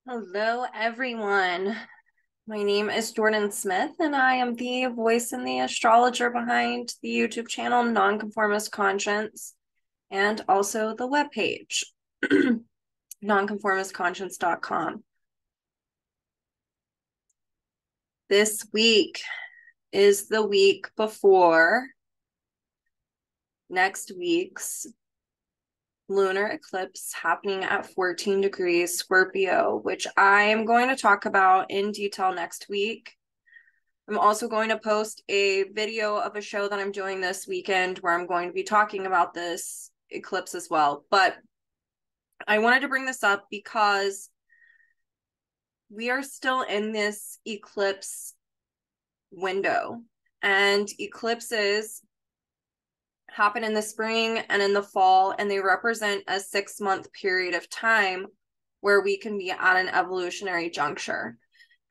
Hello, everyone. My name is Jordyn Smith, and I am the voice and the astrologer behind the YouTube channel Nonconformist Conscience and also the webpage, nonconformistconscience.com. This week is the week before next week's lunar eclipse happening at 14 degrees Scorpio, which I am going to talk about in detail next week. I'm also going to post a video of a show that I'm doing this weekend where I'm going to be talking about this eclipse as well. But I wanted to bring this up because we are still in this eclipse window, and eclipses happen in the spring and in the fall, and they represent a 6-month period of time where we can be at an evolutionary juncture.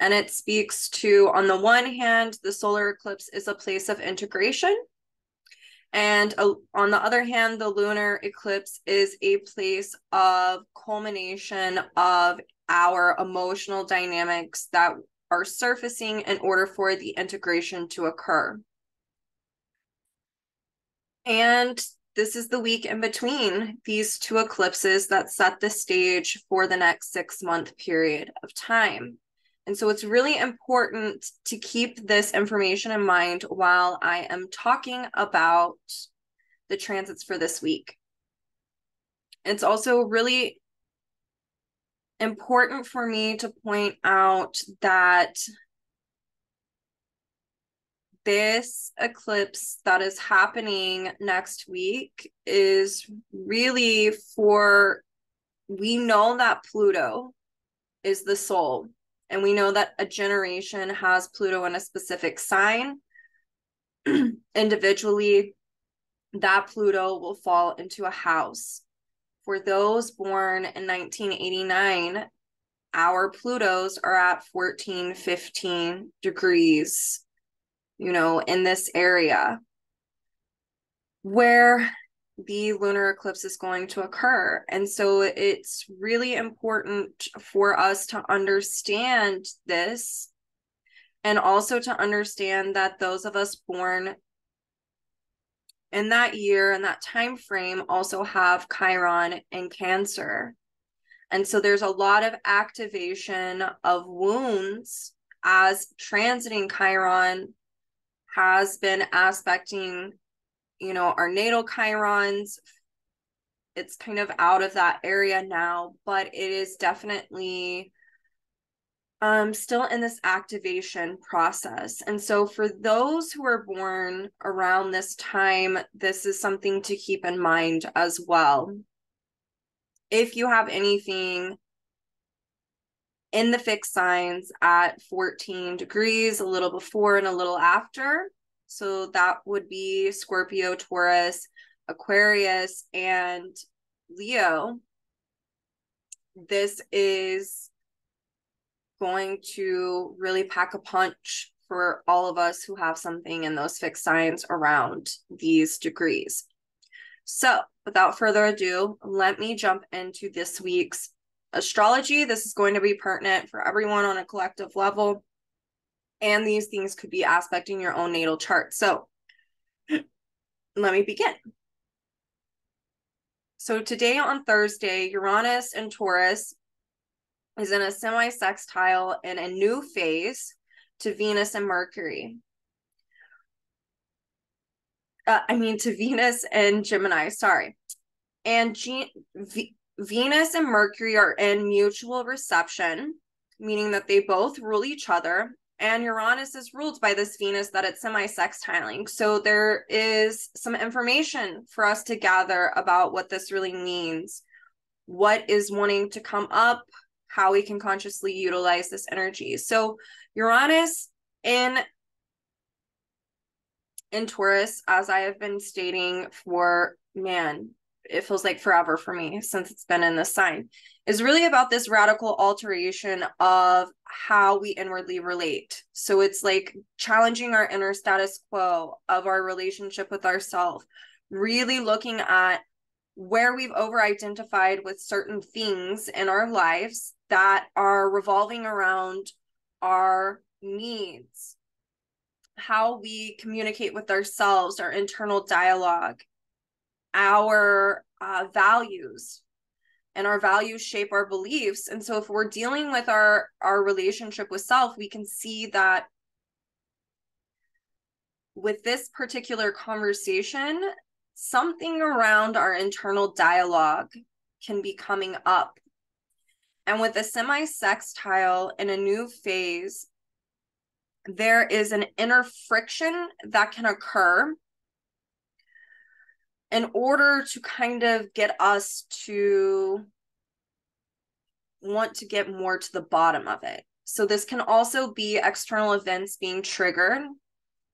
And it speaks to, on the one hand, the solar eclipse is a place of integration. And on the other hand, the lunar eclipse is a place of culmination of our emotional dynamics that are surfacing in order for the integration to occur. And this is the week in between these two eclipses that set the stage for the next 6-month period of time. And so it's really important to keep this information in mind while I am talking about the transits for this week. It's also really important for me to point out that this eclipse that is happening next week is really we know that Pluto is the soul, and we know that a generation has Pluto in a specific sign. Individually, that Pluto will fall into a house. For those born in 1989, our Plutos are at 14, 15 degrees, in this area where the lunar eclipse is going to occur. And so it's really important for us to understand this, and also to understand that those of us born in that year and that time frame also have Chiron in Cancer. And so there's a lot of activation of wounds as transiting Chiron has been aspecting, our natal Chirons. It's kind of out of that area now, but it is definitely still in this activation process. And so for those who are born around this time, this is something to keep in mind as well. If you have anything in the fixed signs at 14 degrees, a little before and a little after, so that would be Scorpio, Taurus, Aquarius, and Leo, this is going to really pack a punch for all of us who have something in those fixed signs around these degrees. So without further ado, let me jump into this week's astrology. This is going to be pertinent for everyone on a collective level, and these things could be aspecting your own natal chart. So let me begin. So today on Thursday, Uranus and Taurus is in a semi-sextile in a new phase to Venus and Mercury. To Venus and Gemini, sorry. And Venus and Mercury are in mutual reception, meaning that they both rule each other. And Uranus is ruled by this Venus that it's semi-sextiling. So there is some information for us to gather about what this really means, what is wanting to come up, how we can consciously utilize this energy. So Uranus in Taurus, as I have been stating for, it feels like forever for me since it's been in this sign, is really about this radical alteration of how we inwardly relate. So it's like challenging our inner status quo of our relationship with ourselves, really looking at where we've over-identified with certain things in our lives that are revolving around our needs, how we communicate with ourselves, our internal dialogue, our values, and our values shape our beliefs. And so if we're dealing with our relationship with self, we can see that with this particular conversation, something around our internal dialogue can be coming up. And with a semi-sextile in a new phase, there is an inner friction that can occur in order to kind of get us to want to get more to the bottom of it. So this can also be external events being triggered,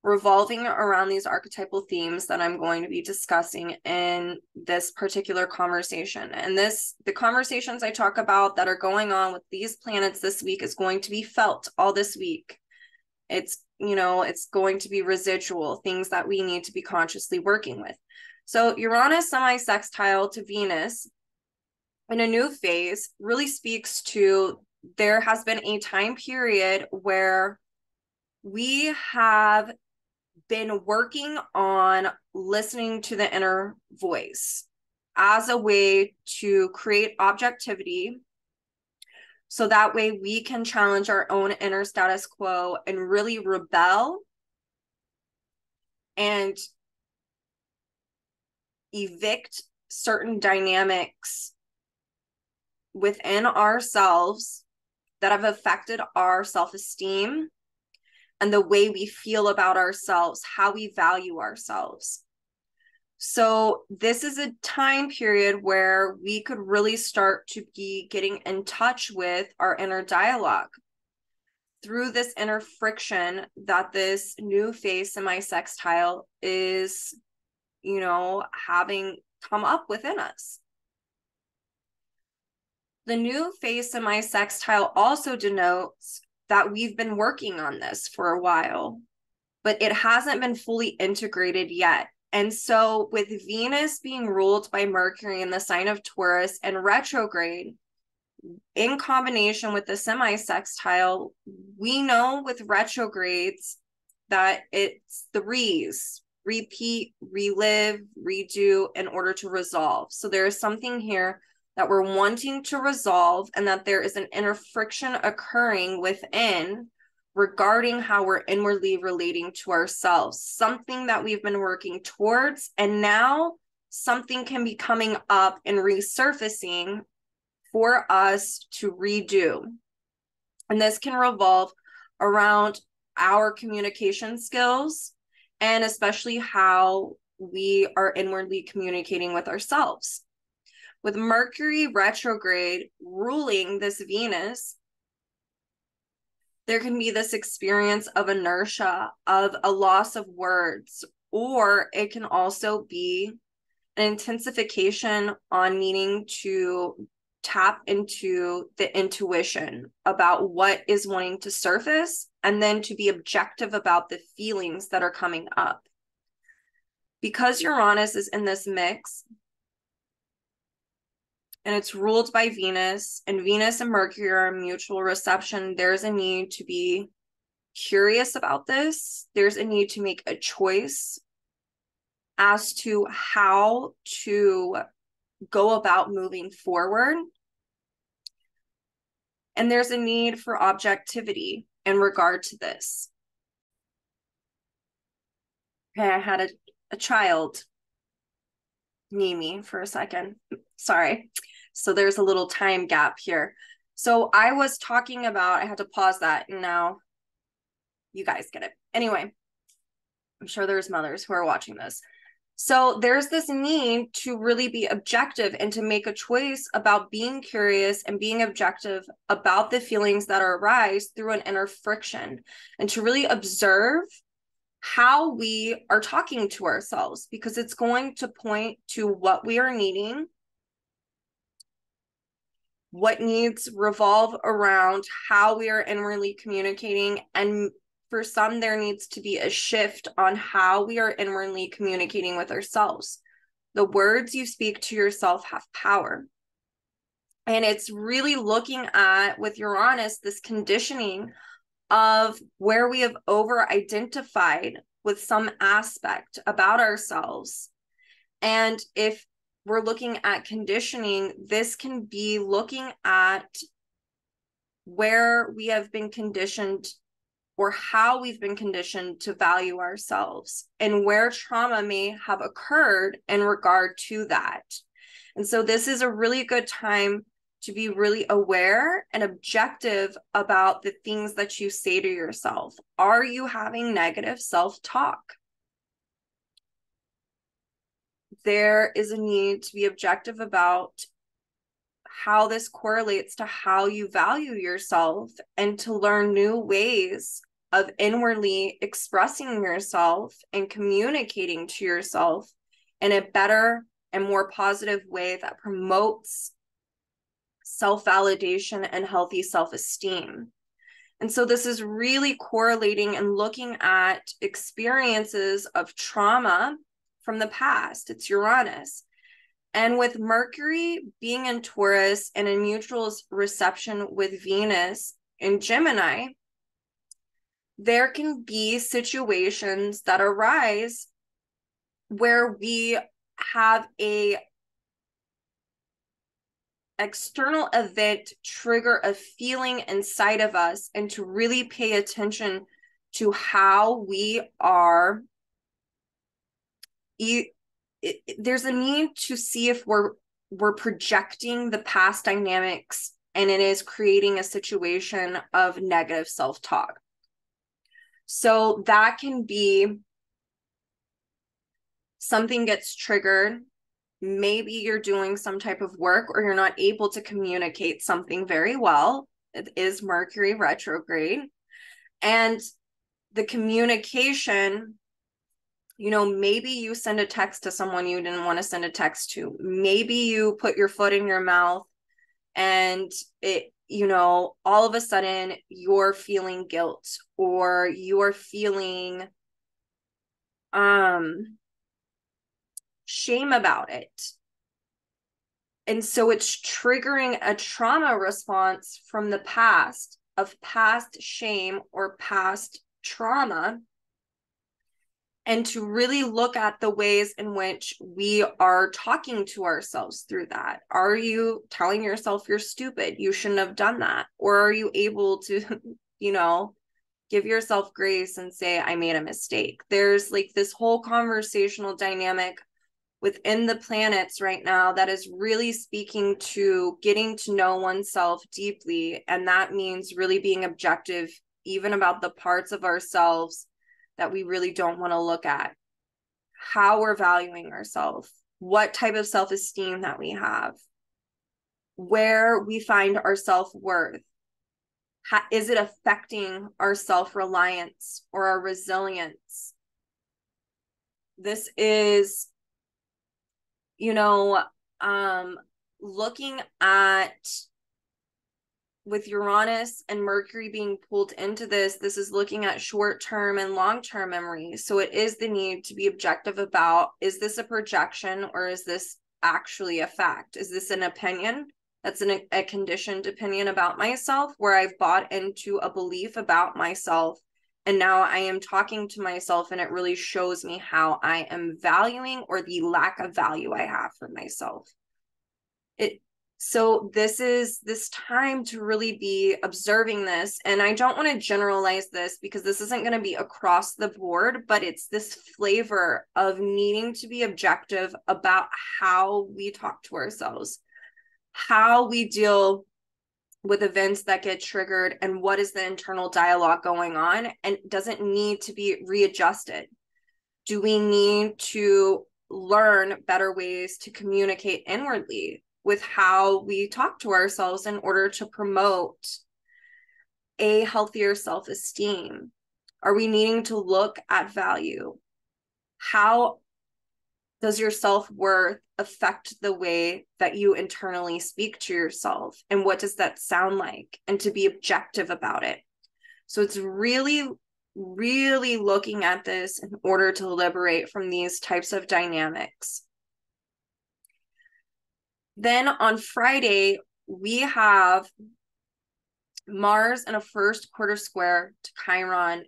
revolving around these archetypal themes that I'm going to be discussing in this particular conversation. And the conversations I talk about that are going on with these planets this week is going to be felt all this week. It's, it's going to be residual things that we need to be consciously working with. So Uranus semi-sextile to Venus in a new phase really speaks to, there has been a time period where we have been working on listening to the inner voice as a way to create objectivity, so that way we can challenge our own inner status quo and really rebel and evict certain dynamics within ourselves that have affected our self-esteem and the way we feel about ourselves, how we value ourselves. So this is a time period where we could really start to be getting in touch with our inner dialogue through this inner friction that this new phase semi-sextile is, having come up within us. The new phase semi-sextile also denotes that we've been working on this for a while, but it hasn't been fully integrated yet. And so with Venus being ruled by Mercury in the sign of Taurus and retrograde, in combination with the semi-sextile, we know with retrogrades that it's the repeat, relive, redo in order to resolve. So there is something here that we're wanting to resolve, and that there is an inner friction occurring within regarding how we're inwardly relating to ourselves, something that we've been working towards, and now something can be coming up and resurfacing for us to redo. And this can revolve around our communication skills, and especially how we are inwardly communicating with ourselves. With Mercury retrograde ruling this Venus, there can be this experience of inertia, of a loss of words, or it can also be an intensification on needing to tap into the intuition about what is wanting to surface, and then to be objective about the feelings that are coming up. Because Uranus is in this mix, and it's ruled by Venus, and Venus and Mercury are in mutual reception, there's a need to be curious about this. There's a need to make a choice as to how to go about moving forward. And there's a need for objectivity in regard to this. Okay, I had a child knee me for a second. Sorry. So there's a little time gap here. So I was talking about, I had to pause that, and now you guys get it. Anyway, I'm sure there's mothers who are watching this. So there's this need to really be objective and to make a choice about being curious and being objective about the feelings that arise through an inner friction, and to really observe how we are talking to ourselves, because it's going to point to what we are needing. What needs revolve around how we are inwardly communicating, and for some, there needs to be a shift on how we are inwardly communicating with ourselves. The words you speak to yourself have power. And it's really looking at, with Uranus, this conditioning of where we have over-identified with some aspect about ourselves. And if we're looking at conditioning, this can be looking at where we have been conditioned or how we've been conditioned to value ourselves and where trauma may have occurred in regard to that. And so this is a really good time to be really aware and objective about the things that you say to yourself. Are you having negative self-talk? There is a need to be objective about how this correlates to how you value yourself and to learn new ways of inwardly expressing yourself and communicating to yourself in a better and more positive way that promotes self-validation and healthy self-esteem. And so this is really correlating and looking at experiences of trauma from the past. It's Uranus. And with Mercury being in Taurus and in mutual reception with Venus in Gemini, there can be situations that arise where we have a external event trigger a feeling inside of us, and to really pay attention to how we are there's a need to see if we're projecting the past dynamics and it is creating a situation of negative self-talk. So that can be something gets triggered. Maybe you're doing some type of work or you're not able to communicate something very well. It is Mercury retrograde. And the communication, maybe you send a text to someone you didn't want to send a text to. Maybe you put your foot in your mouth and it, all of a sudden you're feeling guilt or you're feeling shame about it. And so it's triggering a trauma response from the past, of past shame or past trauma, and to really look at the ways in which we are talking to ourselves through that. Are you telling yourself you're stupid? You shouldn't have done that. Or are you able to, give yourself grace and say, I made a mistake? There's like this whole conversational dynamic within the planets right now that is really speaking to getting to know oneself deeply. And that means really being objective, even about the parts of ourselves that we really don't want to look at, how we're valuing ourselves, what type of self-esteem that we have, where we find our self-worth. Is it affecting our self-reliance or our resilience? This is, looking at, with Uranus and Mercury being pulled into this is looking at short-term and long-term memory. So it is the need to be objective about, is this a projection or is this actually a fact? Is this an opinion? That's a conditioned opinion about myself where I've bought into a belief about myself. And now I am talking to myself and it really shows me how I am valuing or the lack of value I have for myself. So this is this time to really be observing this. And I don't want to generalize this because this isn't going to be across the board, but it's this flavor of needing to be objective about how we talk to ourselves, how we deal with events that get triggered, and what is the internal dialogue going on, and does it need to be readjusted? Do we need to learn better ways to communicate inwardly with how we talk to ourselves in order to promote a healthier self-esteem? Are we needing to look at value? How does your self-worth affect the way that you internally speak to yourself? And what does that sound like? And to be objective about it. So it's really, really looking at this in order to liberate from these types of dynamics. Then on Friday, we have Mars in a first quarter square to Chiron,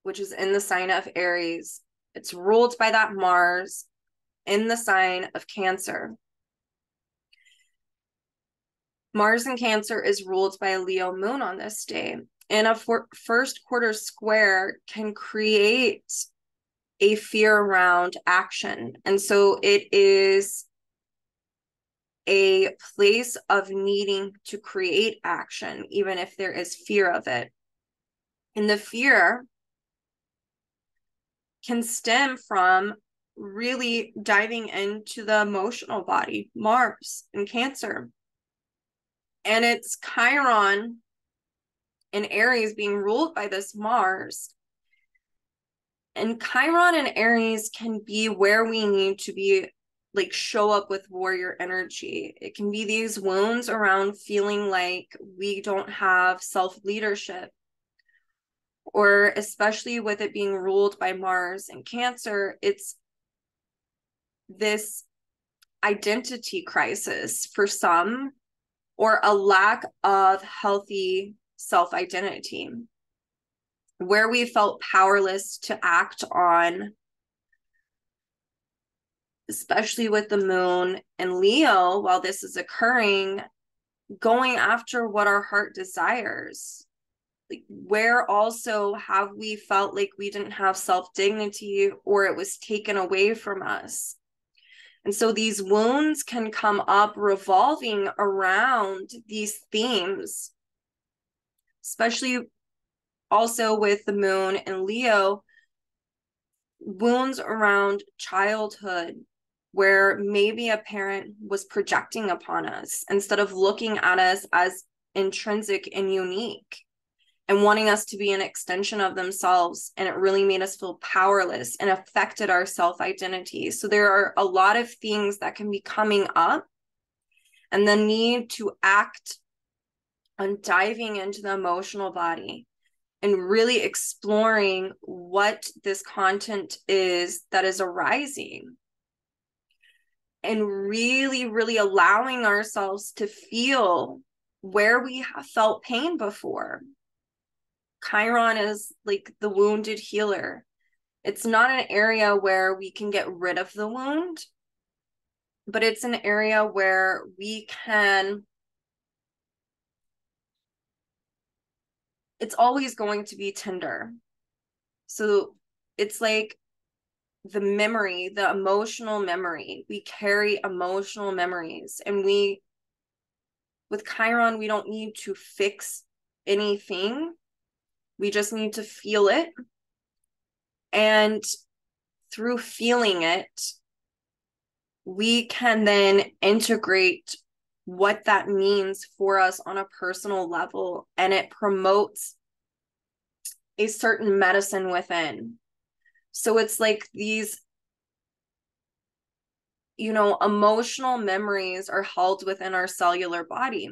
which is in the sign of Aries. It's ruled by that Mars in the sign of Cancer. Mars in Cancer is ruled by a Leo moon on this day. And a first quarter square can create a fear around action. And so it is a place of needing to create action, even if there is fear of it. And the fear can stem from really diving into the emotional body, Mars in Cancer. And it's Chiron in Aries being ruled by this Mars. And Chiron and Aries can be where we need to be, like show up with warrior energy. It can be these wounds around feeling like we don't have self-leadership, or especially with it being ruled by Mars and Cancer, it's this identity crisis for some, or a lack of healthy self-identity, where we felt powerless to act on, especially with the moon and Leo while this is occurring, going after what our heart desires. Like, where also have we felt like we didn't have self-dignity, or it was taken away from us. And so these wounds can come up revolving around these themes, especially also with the moon and Leo, wounds around childhood, where maybe a parent was projecting upon us instead of looking at us as intrinsic and unique and wanting us to be an extension of themselves. And it really made us feel powerless and affected our self-identity. So there are a lot of things that can be coming up, and the need to act on diving into the emotional body and really exploring what this content is that is arising, and really, really allowing ourselves to feel where we have felt pain before. Chiron is like the wounded healer. It's not an area where we can get rid of the wound, but it's an area where we can, it's always going to be tender. So it's like the memory, the emotional memory. We carry emotional memories, and with Chiron, we don't need to fix anything. We just need to feel it. And through feeling it, we can then integrate what that means for us on a personal level. And it promotes a certain medicine within. So it's like these, emotional memories are held within our cellular body.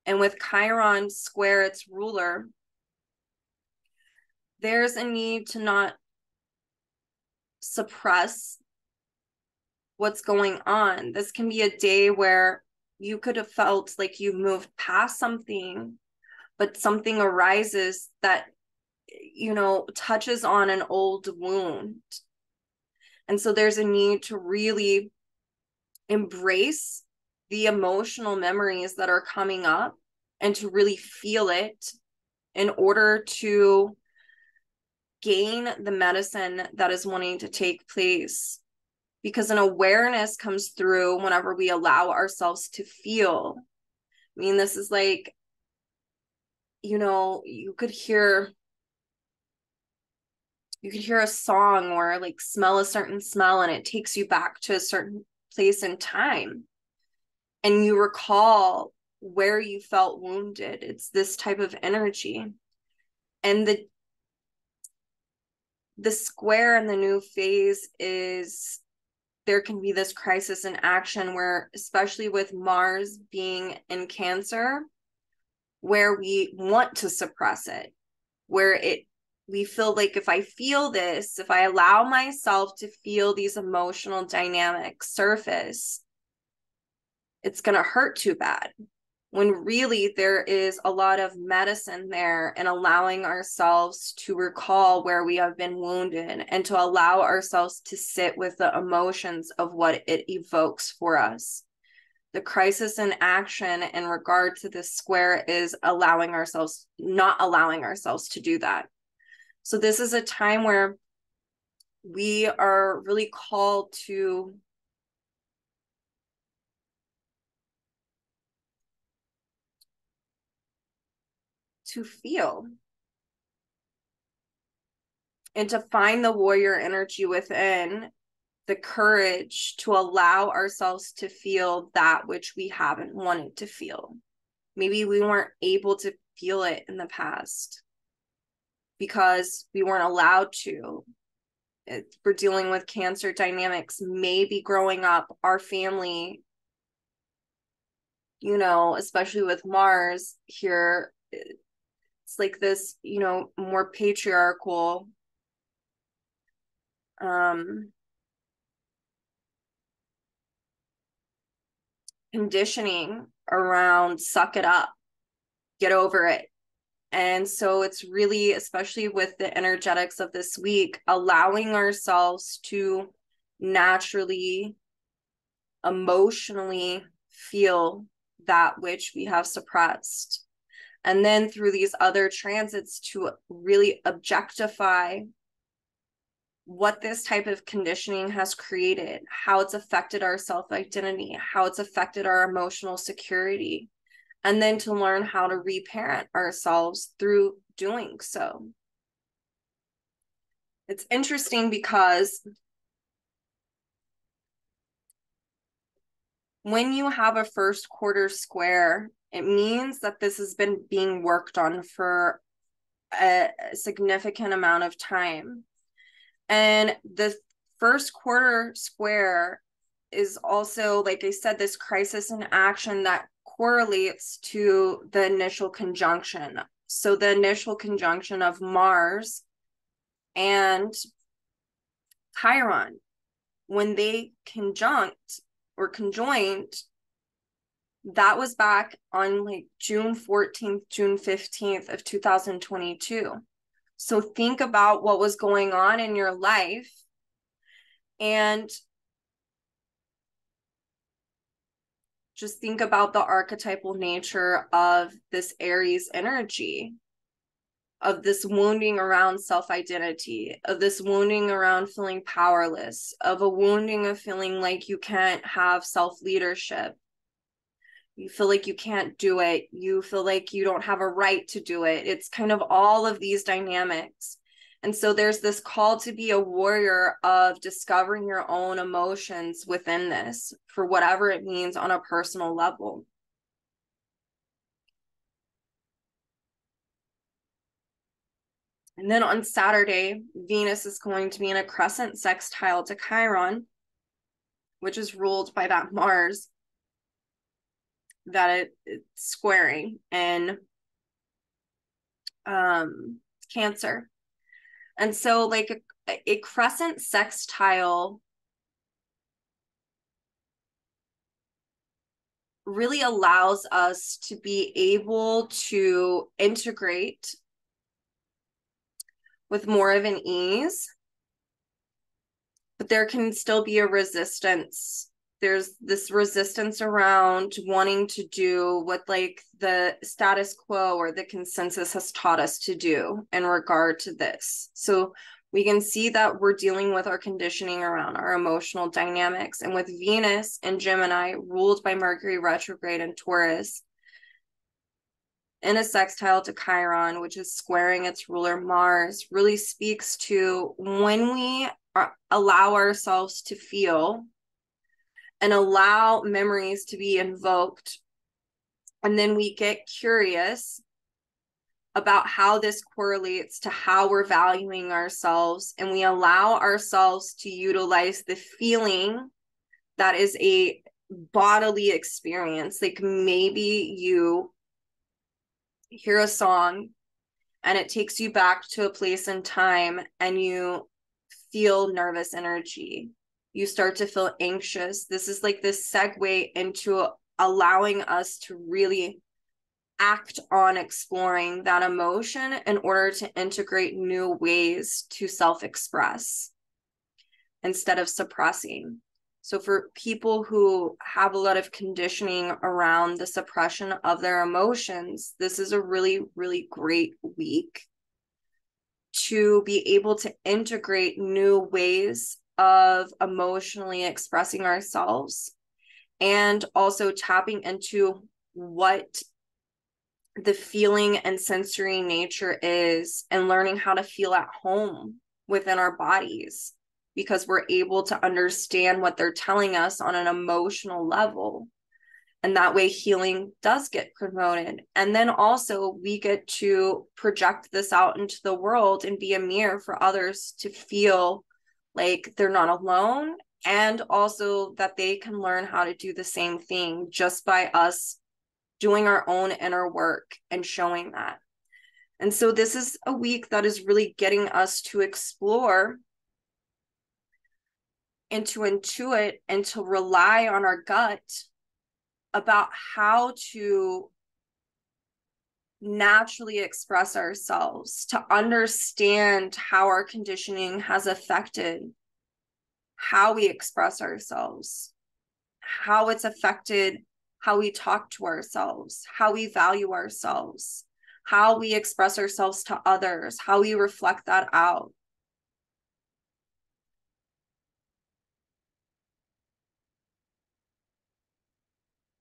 And with Chiron square its ruler, there's a need to not suppress what's going on. This can be a day where you could have felt like you moved past something, but something arises that, touches on an old wound. And so there's a need to really embrace the emotional memories that are coming up and to really feel it in order to gain the medicine that is wanting to take place. Because an awareness comes through whenever we allow ourselves to feel. I mean, this is like, you could hear a song or like smell a certain smell, and it takes you back to a certain place in time, and you recall where you felt wounded. It's this type of energy. And the square in the new phase is, there can be this crisis in action where, especially with Mars being in Cancer, where we want to suppress it, where we feel like if I feel this, if I allow myself to feel these emotional dynamics surface, it's going to hurt too bad, when really there is a lot of medicine there, and allowing ourselves to recall where we have been wounded and to allow ourselves to sit with the emotions of what it evokes for us. The crisis in action in regard to this square is not allowing ourselves to do that. So this is a time where we are really called to feel and to find the warrior energy within, the courage to allow ourselves to feel that which we haven't wanted to feel. Maybe we weren't able to feel it in the past because we weren't allowed to. We're dealing with Cancer dynamics. Maybe growing up, our family, especially with Mars here, it's like this, more patriarchal conditioning around suck it up, get over it. And so it's really, especially with the energetics of this week, allowing ourselves to naturally, emotionally feel that which we have suppressed. And then through these other transits to really objectify what this type of conditioning has created, how it's affected our self-identity, how it's affected our emotional security, and then to learn how to reparent ourselves through doing so. It's interesting because when you have a first quarter square, it means that this has been being worked on for a significant amount of time. And the first quarter square is also, like I said, this crisis in action that correlates to the initial conjunction. So the initial conjunction of Mars and Chiron, when they conjoined, that was back on like June 14th, June 15th of 2022. So think about what was going on in your life and just think about the archetypal nature of this Aries energy, of this wounding around self-identity, of this wounding around feeling powerless, of a wounding of feeling like you can't have self-leadership. You feel like you can't do it. You feel like you don't have a right to do it. It's kind of all of these dynamics. And so there's this call to be a warrior of discovering your own emotions within this, for whatever it means on a personal level. And then on Saturday, Venus is going to be in a crescent sextile to Chiron, which is ruled by that Mars that it's squaring in Cancer. And so like a crescent sextile really allows us to be able to integrate with more of an ease, but there can still be a resistance. There's this resistance around wanting to do what like the status quo or the consensus has taught us to do in regard to this. So we can see that we're dealing with our conditioning around our emotional dynamics. And with Venus and Gemini ruled by Mercury retrograde and Taurus in a sextile to Chiron, which is squaring its ruler Mars, really speaks to when we allow ourselves to feel and allow memories to be invoked. And then we get curious about how this correlates to how we're valuing ourselves. And we allow ourselves to utilize the feeling that is a bodily experience. Like maybe you hear a song and it takes you back to a place in time and you feel nervous energy. You start to feel anxious. This is like this segue into allowing us to really act on exploring that emotion in order to integrate new ways to self-express instead of suppressing. So for people who have a lot of conditioning around the suppression of their emotions, this is a really, really great week to be able to integrate new ways of emotionally expressing ourselves, and also tapping into what the feeling and sensory nature is, and learning how to feel at home within our bodies, because we're able to understand what they're telling us on an emotional level. And that way healing does get promoted. And then also we get to project this out into the world and be a mirror for others to feel like they're not alone, and also that they can learn how to do the same thing just by us doing our own inner work and showing that. And so this is a week that is really getting us to explore and to intuit and to rely on our gut about how to naturally express ourselves, to understand how our conditioning has affected how we express ourselves, how it's affected how we talk to ourselves, how we value ourselves, how we express ourselves to others, how we reflect that out.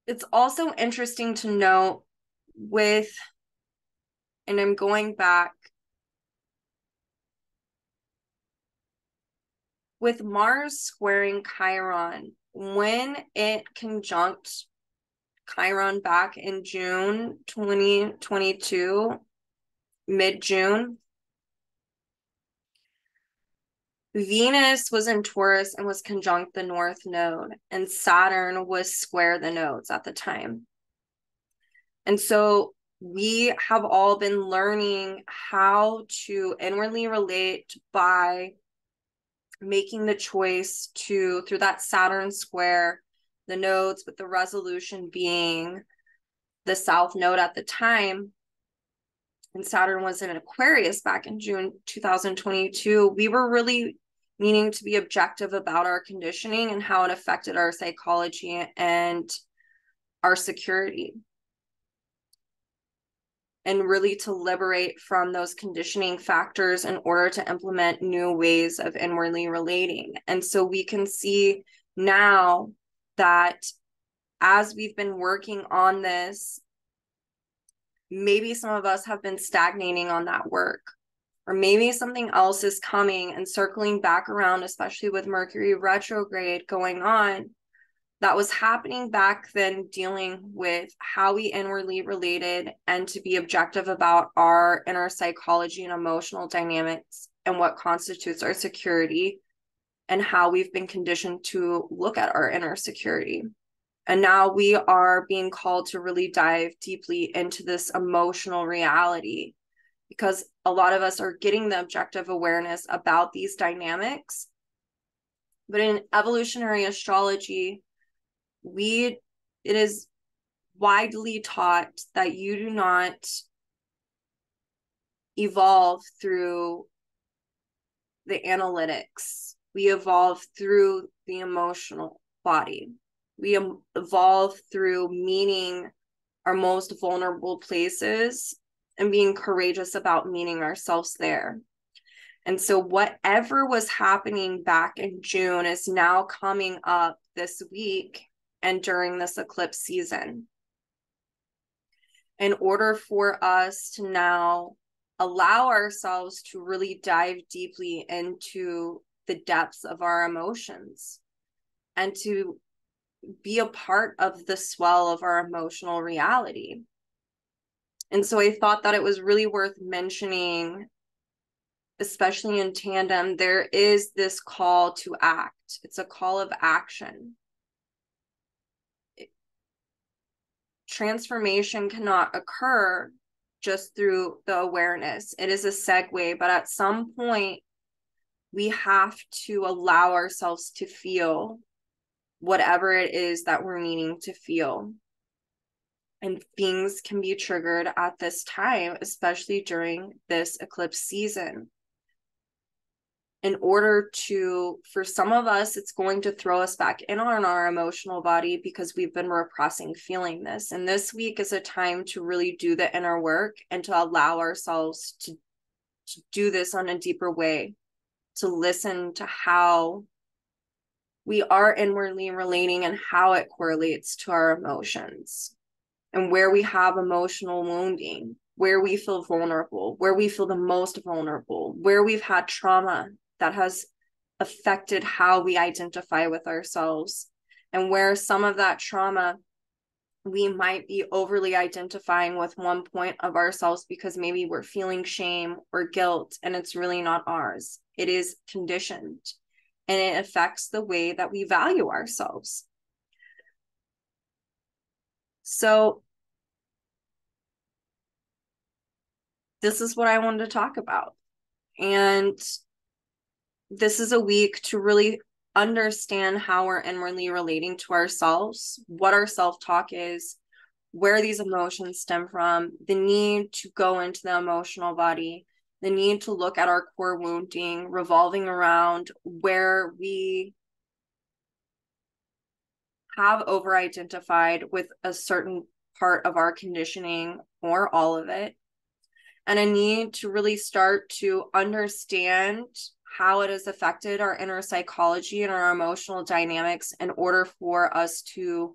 It's also interesting to note and I'm going back, with Mars squaring Chiron, when it conjunct Chiron back in June 2022, mid-June, Venus was in Taurus and was conjunct the North Node, and Saturn was square the nodes at the time. And so we have all been learning how to inwardly relate by making the choice to, through that Saturn square, the nodes, with the resolution being the South Node at the time, and Saturn was in Aquarius back in June 2022, we were really needing to be objective about our conditioning and how it affected our psychology and our security, and really to liberate from those conditioning factors in order to implement new ways of inwardly relating. And so we can see now that as we've been working on this, maybe some of us have been stagnating on that work, or maybe something else is coming and circling back around, especially with Mercury retrograde going on, that was happening back then, dealing with how we inwardly related and to be objective about our inner psychology and emotional dynamics and what constitutes our security, and how we've been conditioned to look at our inner security. And now we are being called to really dive deeply into this emotional reality, because a lot of us are getting the objective awareness about these dynamics. But in evolutionary astrology, it is widely taught that you do not evolve through the analytics. We evolve through the emotional body. We evolve through meeting our most vulnerable places and being courageous about meeting ourselves there. And so whatever was happening back in June is now coming up this week and during this eclipse season, in order for us to now allow ourselves to really dive deeply into the depths of our emotions and to be a part of the swell of our emotional reality. And so I thought that it was really worth mentioning, especially in tandem, there is this call to act. It's a call of action. Transformation cannot occur just through the awareness. It is a segue, but at some point, we have to allow ourselves to feel whatever it is that we're needing to feel. And things can be triggered at this time, especially during this eclipse season. In order to, for some of us, it's going to throw us back in on our emotional body because we've been repressing feeling this. And this week is a time to really do the inner work and to allow ourselves to do this on a deeper way, to listen to how we are inwardly relating and how it correlates to our emotions and where we have emotional wounding, where we feel vulnerable, where we feel the most vulnerable, where we've had trauma that has affected how we identify with ourselves, and where some of that trauma we might be overly identifying with one point of ourselves because maybe we're feeling shame or guilt and it's really not ours. It is conditioned and it affects the way that we value ourselves. So this is what I wanted to talk about. And this is a week to really understand how we're inwardly relating to ourselves, what our self-talk is, where these emotions stem from, the need to go into the emotional body, the need to look at our core wounding, revolving around where we have over-identified with a certain part of our conditioning or all of it, and a need to really start to understand how it has affected our inner psychology and our emotional dynamics in order for us to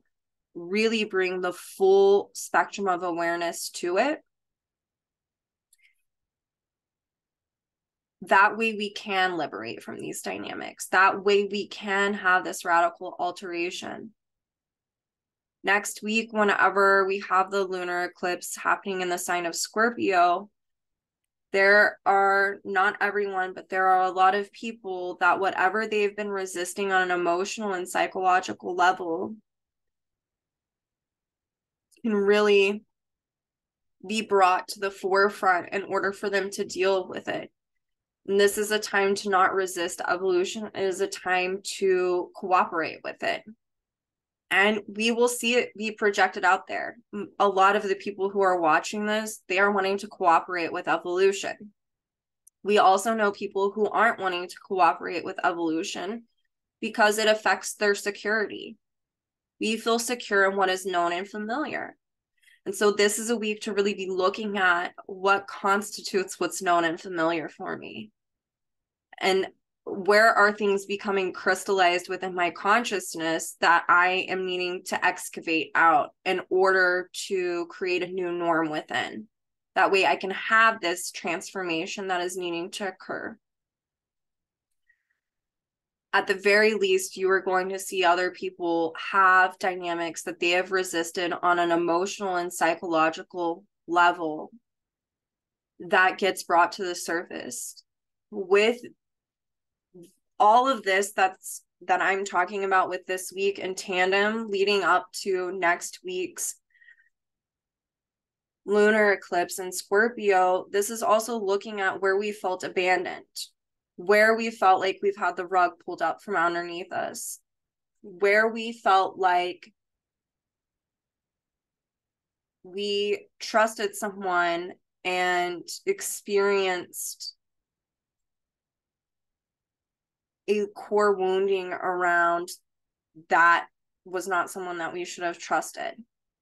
really bring the full spectrum of awareness to it. That way we can liberate from these dynamics. That way we can have this radical alteration. Next week, whenever we have the lunar eclipse happening in the sign of Scorpio, there are, not everyone, but there are a lot of people that whatever they've been resisting on an emotional and psychological level can really be brought to the forefront in order for them to deal with it. And this is a time to not resist evolution. It is a time to cooperate with it. And we will see it be projected out there. A lot of the people who are watching this, they are wanting to cooperate with evolution. We also know people who aren't wanting to cooperate with evolution because it affects their security. We feel secure in what is known and familiar. And so this is a week to really be looking at what constitutes what's known and familiar for me. And where are things becoming crystallized within my consciousness that I am needing to excavate out in order to create a new norm within? That way I can have this transformation that is needing to occur. At the very least, you are going to see other people have dynamics that they have resisted on an emotional and psychological level that gets brought to the surface. With all of this that I'm talking about with this week in tandem leading up to next week's lunar eclipse in Scorpio, this is also looking at where we felt abandoned, where we felt like we've had the rug pulled up from underneath us, where we felt like we trusted someone and experienced a core wounding around that was not someone that we should have trusted.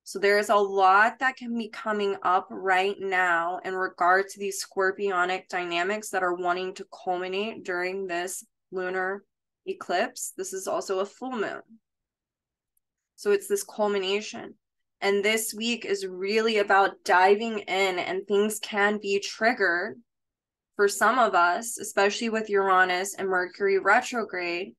So there's a lot that can be coming up right now in regard to these scorpionic dynamics that are wanting to culminate during this lunar eclipse. This is also a full moon. So it's this culmination. And this week is really about diving in, and things can be triggered for some of us, especially with Uranus and Mercury retrograde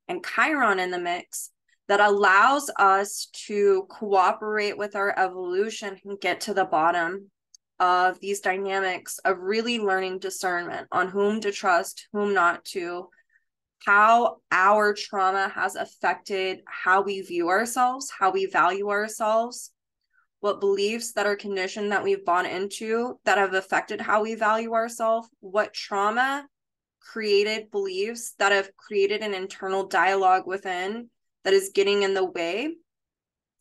and Chiron in the mix, that allows us to cooperate with our evolution and get to the bottom of these dynamics of really learning discernment on whom to trust, whom not to, how our trauma has affected how we view ourselves, how we value ourselves, what beliefs that are conditioned that we've bought into that have affected how we value ourselves, what trauma created beliefs that have created an internal dialogue within that is getting in the way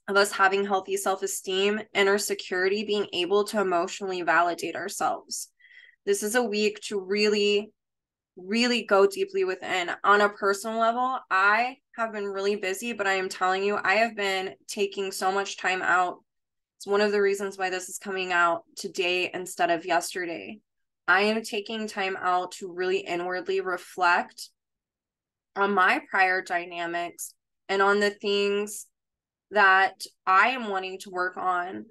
of us having healthy self-esteem, inner security, being able to emotionally validate ourselves. This is a week to really, really go deeply within. On a personal level, I have been really busy, but I am telling you, I have been taking so much time out. It's one of the reasons why this is coming out today instead of yesterday. I am taking time out to really inwardly reflect on my prior dynamics and on the things that I am wanting to work on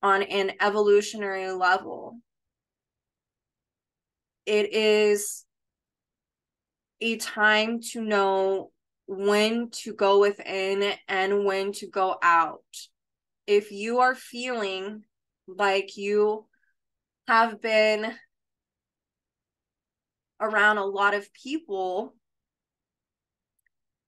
an evolutionary level. It is a time to know when to go within and when to go out. If you are feeling like you have been around a lot of people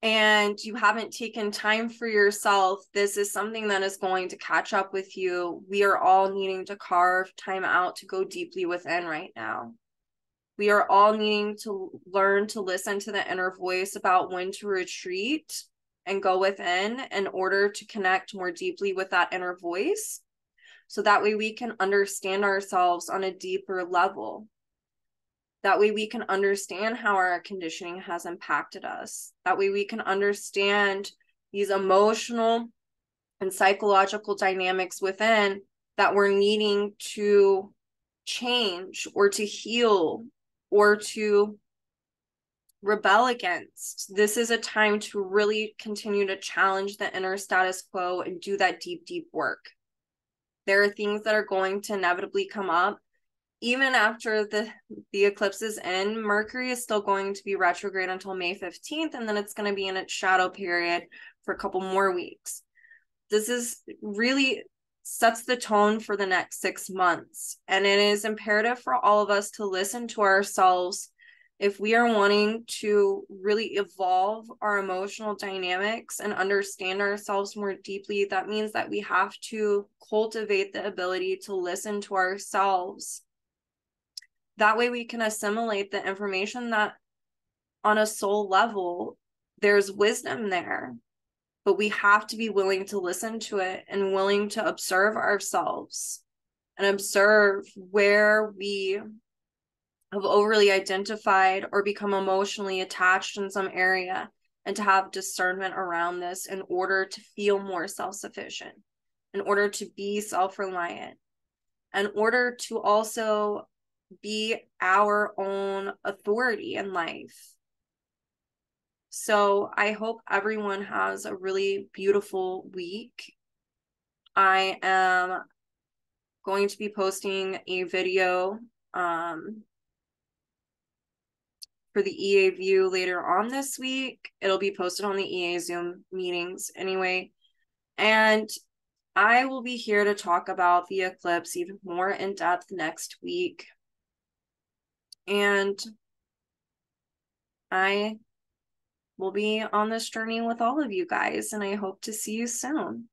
and you haven't taken time for yourself, this is something that is going to catch up with you. We are all needing to carve time out to go deeply within right now. We are all needing to learn to listen to the inner voice about when to retreat and go within in order to connect more deeply with that inner voice. So that way we can understand ourselves on a deeper level. That way we can understand how our conditioning has impacted us. That way we can understand these emotional and psychological dynamics within that we're needing to change or to heal or to rebel against. This is a time to really continue to challenge the inner status quo and do that deep, deep work. There are things that are going to inevitably come up. Even after the eclipses end, Mercury is still going to be retrograde until May 15th, and then it's going to be in its shadow period for a couple more weeks. This is really sets the tone for the next 6 months, and it is imperative for all of us to listen to ourselves if we are wanting to really evolve our emotional dynamics and understand ourselves more deeply. That means that we have to cultivate the ability to listen to ourselves. That way we can assimilate the information that on a soul level, there's wisdom there, but we have to be willing to listen to it and willing to observe ourselves and observe where we have overly identified or become emotionally attached in some area, and to have discernment around this in order to feel more self-sufficient, in order to be self-reliant, in order to also be our own authority in life. So I hope everyone has a really beautiful week. I am going to be posting a video for the EA view later on this week. It'll be posted on the EA Zoom meetings anyway. And I will be here to talk about the eclipse even more in depth next week. And I will be on this journey with all of you guys, and I hope to see you soon.